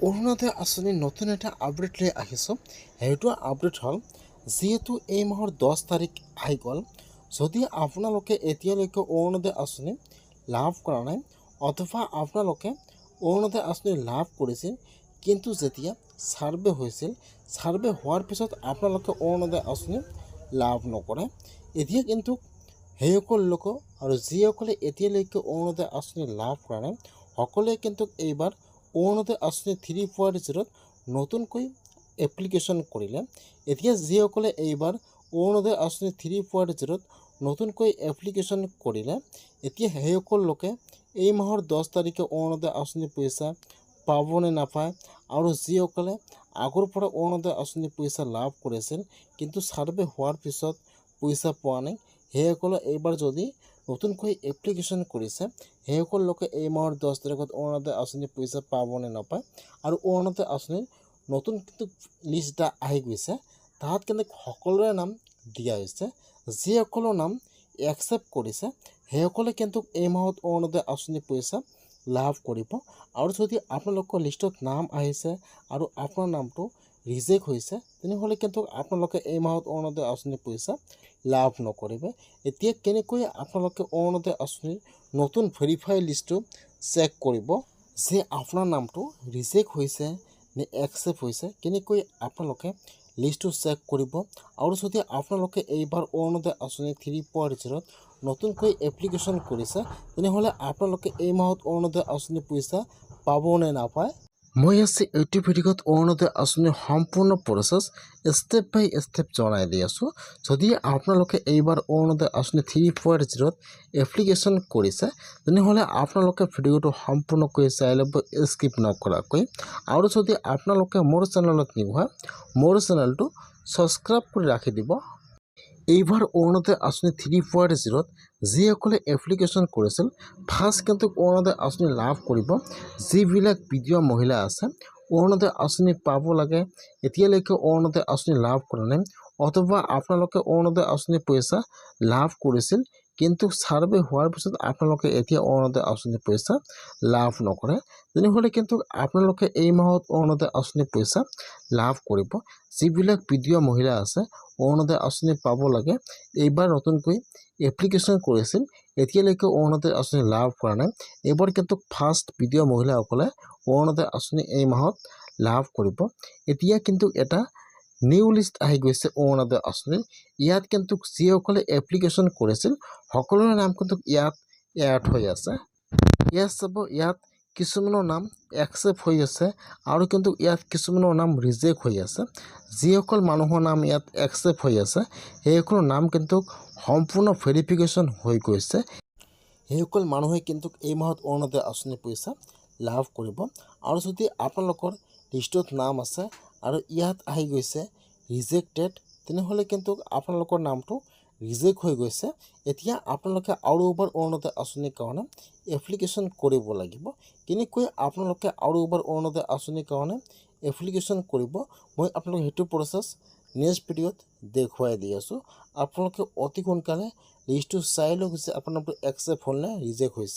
অৰুণোদয় আঁচনিৰ নতুন এটা আপডেট লৈ আহিছোঁ। সেইটো আপডেট হ'ল, যিহেতু এই মাহৰ 10 তাৰিখ আহি গ'ল, যদি আপোনালোকে এতিয়ালৈকে অৰুণোদয় আঁচনি লাভ কৰা নাই অথবা আপোনালোকে অৰুণোদয় আঁচনি লাভ কৰিছিল, কিন্তু যেতিয়া ছাৰ্ভে হৈছিল, ছাৰ্ভে হোৱাৰ পিছত আপোনালোকে অৰুণোদয় আঁচনি লাভ নকৰে, এতিয়া কিন্তু সেইসকল লোক আৰু যিসকলে এতিয়ালৈকে অৰুণোদয় আঁচনি লাভ কৰা নাই সকলোৱে কিন্তু এইবাৰ অৰুণোদয় আঁচনি 3.0 নতুনকৈ এপ্লিকেশ্যন কৰিলে। এতিয়া যিসকলে এইবাৰ অৰুণোদয় আঁচনি 3.0 নতুনকৈ এপ্লিকেশ্যন কৰিলে, এতিয়া সেইসকল লোকে এই মাহৰ 10 তাৰিখে অৰুণোদয় আঁচনি পইচা পাবনে নাপায়, আৰু যিসকলে আগৰ পৰা অৰুণোদয় আঁচনি পইচা লাভ কৰিছিল কিন্তু ছাৰ্ভে হোৱাৰ পিছত পইচা পোৱা নাই, সেইসকলে এইবাৰ যদি নতুনকৈ এপ্লিকেশ্যন কৰিছে, সেইসকল লোকে এই মাহৰ 10 তাৰিখত অৰুণোদয় আঁচনি পইচা পাবনে নাপায়। আৰু অৰুণোদয় আঁচনিৰ নতুন কিন্তু লিষ্ট এটা আহি গৈছে, তাত কিন্তু সকলোৰে নাম দিয়া হৈছে। যিসকলৰ নাম একচেপ্ট কৰিছে সেইসকলে কিন্তু এই মাহত অৰুণোদয় আঁচনি পইচা লাভ কৰিব। আৰু যদি আপোনালোকৰ লিষ্টত নাম আহিছে আৰু আপোনাৰ নামটো ৰিজেক্ট হৈছে, তেনেহ'লে কিন্তু আপোনালোকে এই মাহত অৰুণোদয় আঁচনি পইচা লাভ নকৰিব। এতিয়া কেনেকৈ আপোনালোকে অৰুণোদয় আঁচনিৰ নতুন ভেৰিফাই লিষ্টটো চেক কৰিব যে আপোনাৰ নামটো ৰিজেক্ট হৈছে নে একচেপ্ট হৈছে, কেনেকৈ আপোনালোকে লিষ্টটো চেক কৰিব। আৰু যদি আপোনালোকে এইবাৰ অৰুণোদয় আঁচনি 3.0 নতুনকৈ এপ্লিকেশ্যন কৰিছে, তেনেহ'লে আপোনালোকে এই মাহত অৰুণোদয় আঁচনি পইচা পাবনে নাপায়। মই আজি এইটো ভিডিঅ'ত অৰুণোদয় আঁচনিৰ সম্পূৰ্ণ প্ৰচেছ ষ্টেপ বাই ষ্টেপ জনাই দি আছোঁ। যদি আপোনালোকে এইবাৰ অৰুণোদয় আঁচনি 3.0 এপ্লিকেশ্যন কৰিছে, তেনেহ'লে আপোনালোকে ভিডিঅ'টো সম্পূৰ্ণকৈ চাই ল'ব, স্কিপ নকৰাকৈ। আৰু যদি আপোনালোকে মোৰ চেনেলত নিউ হয়, মোৰ চেনেলটো ছাবস্ক্ৰাইব কৰি ৰাখি দিব। এইবাৰ অৰুণোদয় আঁচনি 3.0 যিসকলে এপ্লিকেশ্যন কৰিছিল, ফাৰ্ষ্ট কিন্তু অৰুণোদয় আঁচনি লাভ কৰিব যিবিলাক বিধৱা মহিলা আছে, অৰুণোদয় আঁচনি পাব লাগে, এতিয়ালৈকে অৰুণোদয় আঁচনি লাভ কৰা নাই, অথবা আপোনালোকে অৰুণোদয় আঁচনি পইচা লাভ কৰিছিল কিন্তু ছাৰ্ভে হোৱাৰ পিছত আপোনালোকে এতিয়া অৰুণোদয় আঁচনি পইচা লাভ নকৰে, তেনেহ'লে কিন্তু আপোনালোকে এই মাহত অৰুণোদয় আঁচনি পইচা লাভ কৰিব। যিবিলাক বিধৱা মহিলা আছে, অৰুণোদয় আঁচনি পাব লাগে, এইবাৰ নতুনকৈ এপ্লিকেশ্যন কৰিছিল, এতিয়ালৈকে অৰুণোদয় আঁচনি লাভ কৰা নাই, এইবাৰ কিন্তু ফাৰ্ষ্ট বিধৱা মহিলাসকলে অৰুণোদয় আঁচনি এই মাহত লাভ কৰিব। এতিয়া কিন্তু এটা নিউ লিষ্ট আহি গৈছে অৰুণোদয় আঁচনিৰ। ইয়াত কিন্তু যিসকলে এপ্লিকেশ্যন কৰিছিল সকলোৰে নাম কিন্তু ইয়াত এড হৈ আছে। ইয়াত চাব, ইয়াত কিছুমানৰ নাম একচেপ্ট হৈ আছে আৰু কিন্তু ইয়াত কিছুমানৰ নাম ৰিজেক্ট হৈ আছে। যিসকল মানুহৰ নাম ইয়াত একচেপ্ট হৈ আছে সেইসকলৰ নাম কিন্তু সম্পূৰ্ণ ভেৰিফিকেশ্যন হৈ গৈছে। সেইসকল মানুহে কিন্তু এই মাহত অৰুণোদয় আঁচনি পইচা লাভ কৰিব। আৰু যদি আপোনালোকৰ লিষ্টত নাম আছে আৰু ইয়াত আহি গৈছে ৰিজেক্টেড, তেনেহ'লে কিন্তু আপোনালোকৰ নামটো ৰিজেক্ট হৈ গৈছে। এতিয়া আপোনালোকে আৰু এবাৰ অৰুণোদয় আঁচনিৰ কাৰণে এপ্লিকেশ্যন কৰিব লাগিব। কেনেকৈ আপোনালোকে আৰু এবাৰ অৰুণোদয় আঁচনিৰ কাৰণে এপ্লিকেশ্যন কৰিব, মই আপোনালোকক সেইটো প্ৰচেছ নেক্সট ভিডিঅ'ত দেখুৱাই দি আছোঁ। আপোনালোকে অতি সোনকালে লিষ্টটো চাই লওক যে আপোনাৰ নামটো একচেপ্ট হ'ল নে ৰিজেক্ট হৈছে।